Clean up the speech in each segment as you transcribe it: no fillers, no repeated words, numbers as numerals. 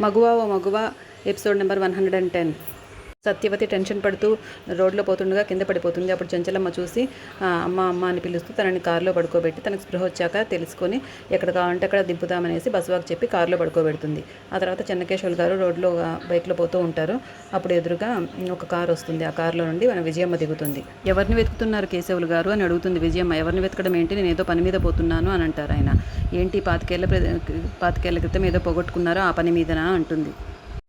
మగువా ఓ మగువా episode number 110. Satyavathi tension పడుతూ రోడ్లో పోతుండగా కింద పడిపోతుంది. అప్పుడు చెంచలమ్మ చూసి అమ్మ అమ్మ అని పిలుస్తూ తనని కారులో పడుకోబెట్టి తనకు స్పృహ వచ్చాక తెలుసుకొని ఎక్కడ కావాలంటే అక్కడ దింపుదామనేసి బస్వాకి చెప్పి కారులో పడుకోబెడుతుంది. ఆ తర్వాత చెన్నకేశ్వర్ గారు రోడ్లో బైక్లో పోతూ ఉంటారు. అప్పుడు ఎదురుగా ఒక కారు వస్తుంది. ఆ కారులో నుండి మన విజయమ్మ దిగుతుంది. ఎవరిని వెతుకుతున్నారు కేశవులు గారు అని అడుగుతుంది విజయమ్మ. ఎవరిని వెతకడం ఏంటి, నేను ఏదో పని మీద పోతున్నాను అని అంటారు ఆయన. ఏంటి 25 ఏళ్ల క్రితం ఏదో పోగొట్టుకున్నారో ఆ పని మీదనా అంటుంది.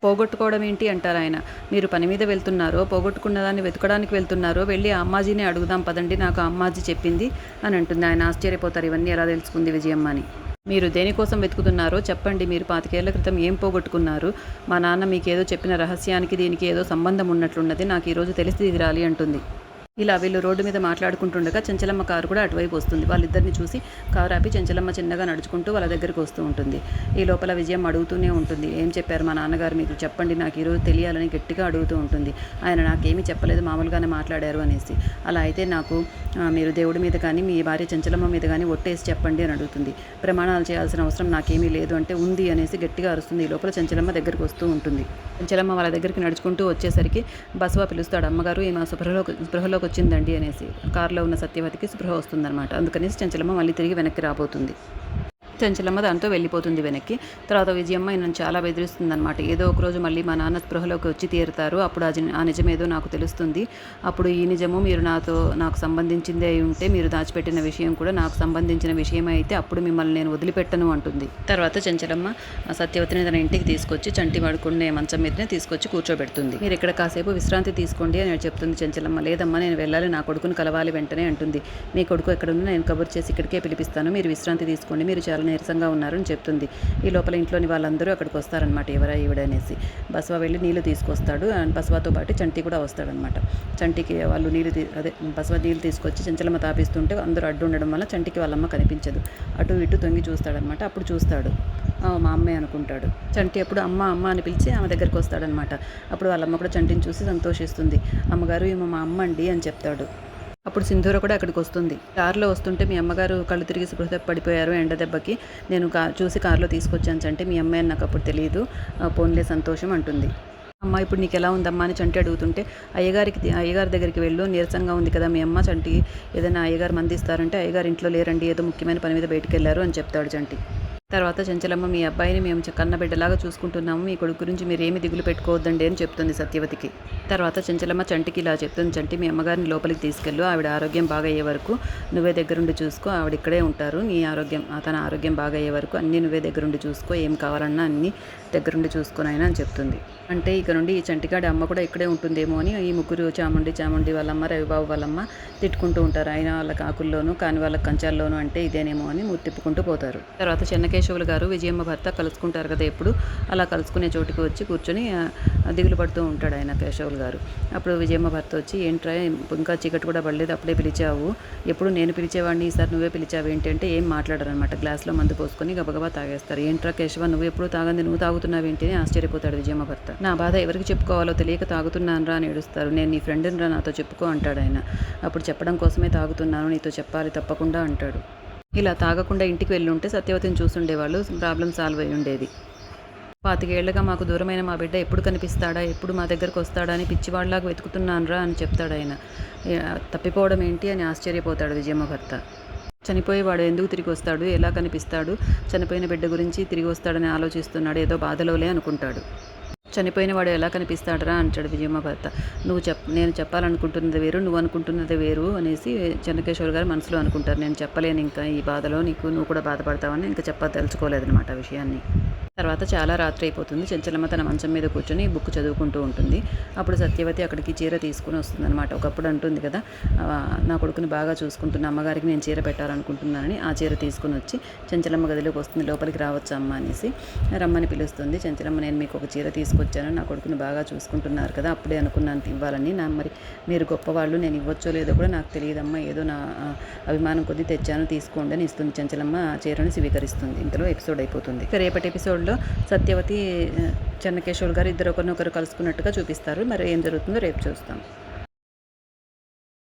పోగొట్టుకోవడం ఏంటి అంటారు ఆయన. మీరు పని మీద వెళ్తున్నారో, పోగొట్టుకున్న దాన్ని వెతకడానికి వెళ్తున్నారో వెళ్ళి ఆ అమ్మాజీని అడుగుదాం పదండి, నాకు ఆ అమ్మాజీ చెప్పింది అని అంటుంది. ఆయన ఆశ్చర్యపోతారు, ఇవన్నీ ఎలా తెలుసుకుంది విజయమ్మ అని. మీరు దేనికోసం వెతుకుతున్నారో చెప్పండి, మీరు 25 ఏళ్ల క్రితం ఏం పోగొట్టుకున్నారు, మా నాన్న మీకేదో చెప్పిన రహస్యానికి దీనికి ఏదో సంబంధం ఉన్నట్లున్నది, నాకు ఈరోజు తెలిసి తీరాలి అంటుంది. ఇలా వీళ్ళు రోడ్డు మీద మాట్లాడుకుంటుండగా చెంచలమ్మ కారు కూడా అటువైపు వస్తుంది. వాళ్ళిద్దరిని చూసి కారు ఆపి చెంచలమ్మ చిన్నగా నడుచుకుంటూ వాళ్ళ దగ్గరికి వస్తూ ఉంటుంది. ఈ లోపల విజయం అడుగుతూనే ఉంటుంది, ఏం చెప్పారు మా నాన్నగారు మీకు, చెప్పండి నాకు ఈరోజు తెలియాలని గట్టిగా అడుగుతూ ఉంటుంది. ఆయన నాకేమీ చెప్పలేదు, మామూలుగానే మాట్లాడారు అనేసి. అలా అయితే నాకు మీరు దేవుడి మీద కానీ మీ భార్య చెంచలమ్మ మీద కానీ ఒట్టేసి చెప్పండి అని అడుగుతుంది. ప్రమాణాలు చేయాల్సిన అవసరం నాకేమీ లేదు అంటే ఉంది అనేసి గట్టిగా అరుస్తుంది. ఈ లోపల చెంచలమ్మ దగ్గరికి వస్తూ ఉంటుంది. చెంచలమ్మ వాళ్ళ దగ్గరికి నడుచుకుంటూ వచ్చేసరికి బసవ పిలుస్తాడు, అమ్మగారు ఈమె స్పృహలోకి వచ్చిందండి అనేసి. కారులో ఉన్న సత్యవతికి స్పృహ వస్తుందన్నమాట. అందుకనేసి చెంచలమ్మ మళ్ళీ తిరిగి వెనక్కి రాబోతుంది. చెంచలమ్మ దాంతో వెళ్ళిపోతుంది వెనక్కి. తర్వాత విజయమ్మ నన్ను చాలా బెదిరిస్తుందన్నమాట. ఏదో ఒక రోజు మళ్ళీ మా నాన్న స్పృహలోకి వచ్చి తీరుతారు, అప్పుడు ఆ నిజమేదో నాకు తెలుస్తుంది, అప్పుడు ఈ నిజము మీరు నాకు సంబంధించిందే అయి ఉంటే, మీరు దాచిపెట్టిన విషయం కూడా నాకు సంబంధించిన విషయమే అయితే అప్పుడు మిమ్మల్ని నేను వదిలిపెట్టను అంటుంది. తర్వాత చెంచలమ్మ సత్యవతిని తన ఇంటికి తీసుకొచ్చి చంటి పడుకునే మంచం మీదనే తీసుకొచ్చి కూర్చోబెడుతుంది. మీరు ఇక్కడ కాసేపు విశ్రాంతి తీసుకోండి అని చెప్తుంది చెంచలమ్మ. లేదమ్మా నేను వెళ్ళాలి, నా కొడుకుని కలవాలి వెంటనే అంటుంది. మీ కొడుకు ఎక్కడున్నా నేను కబుర్ చేసి ఇక్కడికే పిలిపిస్తాను, మీరు విశ్రాంతి తీసుకోండి, మీరు చాలా నీరసంగా ఉన్నారని చెప్తుంది. ఈ లోపల ఇంట్లోని వాళ్ళందరూ అక్కడికి వస్తారనమాట, ఎవరా ఈవిడనేసి. బసవ వెళ్ళి నీళ్లు తీసుకొస్తాడు. బసవతో పాటు చంటి కూడా వస్తాడనమాట. చంటికి వాళ్ళు బసవ నీళ్ళు తీసుకొచ్చి చెంచలమ్మ తాపిస్తుంటే అందరూ అడ్డు ఉండడం వల్ల చంటికి వాళ్ళమ్మ కనిపించదు. అటు ఇటు తొంగి చూస్తాడనమాట. అప్పుడు చూస్తాడు, మా అమ్మే అనుకుంటాడు. చంటి అప్పుడు అమ్మ అమ్మ అని పిలిచి ఆమె దగ్గరికి వస్తాడనమాట. అప్పుడు వాళ్ళమ్మ కూడా చంటిని చూసి సంతోషిస్తుంది. అమ్మగారు ఈమె మా అమ్మ అండి అని చెప్తాడు. అప్పుడు సింధూర కూడా అక్కడికి వస్తుంది. కారులో వస్తుంటే మీ అమ్మగారు కళ్ళు తిరిగి స్పృహ పడిపోయారు ఎండ దెబ్బకి, నేను చూసి కారులో తీసుకొచ్చాను చంటి, మీ అమ్మాయి అని నాకు అప్పుడు తెలియదు, పోన్లే సంతోషం అంటుంది. అమ్మ ఇప్పుడు నీకు ఎలా ఉందమ్మా అని చంటి అడుగుతుంటే, అయ్యగారి దగ్గరికి వెళ్ళు, నీరసంగా ఉంది కదా మీ అమ్మ, చంటి ఏదైనా అయ్యగారు మందిస్తారంటే, అయ్యగారు ఇంట్లో లేరండి, ఏదో ముఖ్యమైన పని మీద బయటికి వెళ్ళారు అని చెప్తాడు చంటి. తర్వాత చెంచలమ్మ మీ అబ్బాయిని మేము కన్న బిడ్డలాగా చూసుకుంటున్నాము, మీ కొడుకు గురించి మీరు ఏమి దిగులు పెట్టుకోవద్దండి అని చెప్తుంది సత్యవతికి. తర్వాత చెంచలమ్మ చంటికి ఇలా చెప్తుంది, చంటి మీ అమ్మగారిని లోపలికి తీసుకెళ్ళు, ఆవిడ ఆరోగ్యం బాగా అయ్యే వరకు నువ్వే దగ్గరుండి చూసుకో, ఆవిడ ఇక్కడే ఉంటారు, తన ఆరోగ్యం బాగా అయ్యే వరకు అన్నీ నువ్వే దగ్గరుండి చూసుకో, ఏం కావాలన్నా అన్నీ దగ్గరుండి చూసుకునైనా అని చెప్తుంది. అంటే ఇక నుండి ఈ చంటిగాడి అమ్మ కూడా ఇక్కడే ఉంటుందేమో అని ఈ ముగ్గురు చాముండి వాళ్ళమ్మ రవిబాబు వాళ్ళమ్మ తిట్టుకుంటూ ఉంటారు. ఆయన వాళ్ళ కాకుల్లోనూ కాని వాళ్ళ కంచాల్లోనూ అంటే ఇదేనేమో అని తిప్పుకుంటూ పోతారు. తర్వాత చెన్నకేశవులు గారు విజయమ్మ భర్త కలుసుకుంటారు కదా ఎప్పుడు, అలా కలుసుకునే చోటుకి వచ్చి కూర్చొని దిగులు పడుతూ ఉంటాడు ఆయన కేశవులు గారు. అప్పుడు విజయమ్మ భర్త వచ్చి, ఏంట్రా ఇంకా చీకటి కూడా పడలేదు అప్పుడే పిలిచావు, ఎప్పుడు నేను పిలిచేవాడిని ఈసారి నువ్వే పిలిచావు ఏంటంటే ఏం మాట్లాడరు అనమాట. గ్లాస్లో మందు పోసుకొని గబగబా తాగేస్తారు. ఏంట్రా కేశవ నువ్వు ఎప్పుడు తాగంది నువ్వు తాగుతున్నావేంటి అని ఆశ్చర్యపోతాడు విజయమ్మ భర్త. నా బాధ ఎవరికి చెప్పుకోవాలో తెలియక తాగుతున్నాను రా అని ఏడుస్తారు. నేను నీ ఫ్రెండ్ని రా, నాతో చెప్పుకో అంటాడు ఆయన. అప్పుడు చెప్పడం కోసమే తాగుతున్నాను, నీతో చెప్పాలి తప్పకుండా అంటాడు. ఇలా తాగకుండా ఇంటికి వెళ్ళి ఉంటే సత్యవతిని చూసుండేవాళ్ళు, ప్రాబ్లం సాల్వ్ అయి ఉండేది. 25 ఏళ్లుగా మాకు దూరమైన మా బిడ్డ ఎప్పుడు కనిపిస్తాడా, ఎప్పుడు మా దగ్గరకు వస్తాడా అని పిచ్చివాళ్ళలాగా వెతుకుతున్నాను రా అని చెప్తాడు ఆయన. తప్పిపోవడం ఏంటి అని ఆశ్చర్యపోతాడు విజయమ్మ భర్త. చనిపోయేవాడు ఎందుకు తిరిగి వస్తాడు, ఎలా కనిపిస్తాడు, చనిపోయిన బిడ్డ గురించి తిరిగి వస్తాడని ఆలోచిస్తున్నాడు, ఏదో బాధలోలే అనుకుంటాడు. చనిపోయిన వాడు ఎలా కనిపిస్తాడరా అంటాడు విజయమ్మ భర్త. నేను చెప్పాలనుకుంటున్నది వేరు, నువ్వు అనుకుంటున్నది వేరు అనేసి చెన్నకేశ్వర్ గారు మనసులో అనుకుంటారు. నేను చెప్పలేను ఇంకా ఈ బాధలో, నువ్వు కూడా బాధపడతావని ఇంకా తెలుసుకోలేదనమాట ఆ విషయాన్ని. తర్వాత చాలా రాత్రి అయిపోతుంది. చెంచలమ్మ తన మంచం మీద కూర్చొని బుక్ చదువుకుంటూ ఉంటుంది. అప్పుడు సత్యవతి అక్కడికి చీర తీసుకుని వస్తుందన్నమాట. ఒకప్పుడు అంటుంది కదా, నా కొడుకుని బాగా చూసుకుంటున్న అమ్మగారికి నేను చీర పెట్టాలనుకుంటున్నానని. ఆ చీర తీసుకుని వచ్చి చెంచలమ్మ గదిలోకి వస్తుంది. లోపలికి రావచ్చు అమ్మ అనేసి రమ్మని పిలుస్తుంది. చెంచలమ్మ నేను మీకు ఒక చీర తీసుకొచ్చాను, నా కొడుకుని బాగా చూసుకుంటున్నారు కదా, అప్పుడే అనుకున్నాను ఇవ్వాలని, మరి మీరు గొప్పవాళ్ళు, నేను ఇవ్వచ్చో లేదో కూడా నాకు తెలియదమ్మా, ఏదో నా అభిమానం కొద్దీ తెచ్చాను తీసుకోండి అని ఇస్తుంది. చెంచలమ్మ ఆ చీరను స్వీకరిస్తుంది. ఇంతలో ఎపిసోడ్ అయిపోతుంది. రేపటి ఎపిసోడ్ సత్యవతి చెన్నకేశ్వర్ గారు ఇద్దరు ఒకరినొకరు కలుసుకున్నట్టుగా చూపిస్తారు. మరి ఏం జరుగుతుందో రేపు చూస్తాం.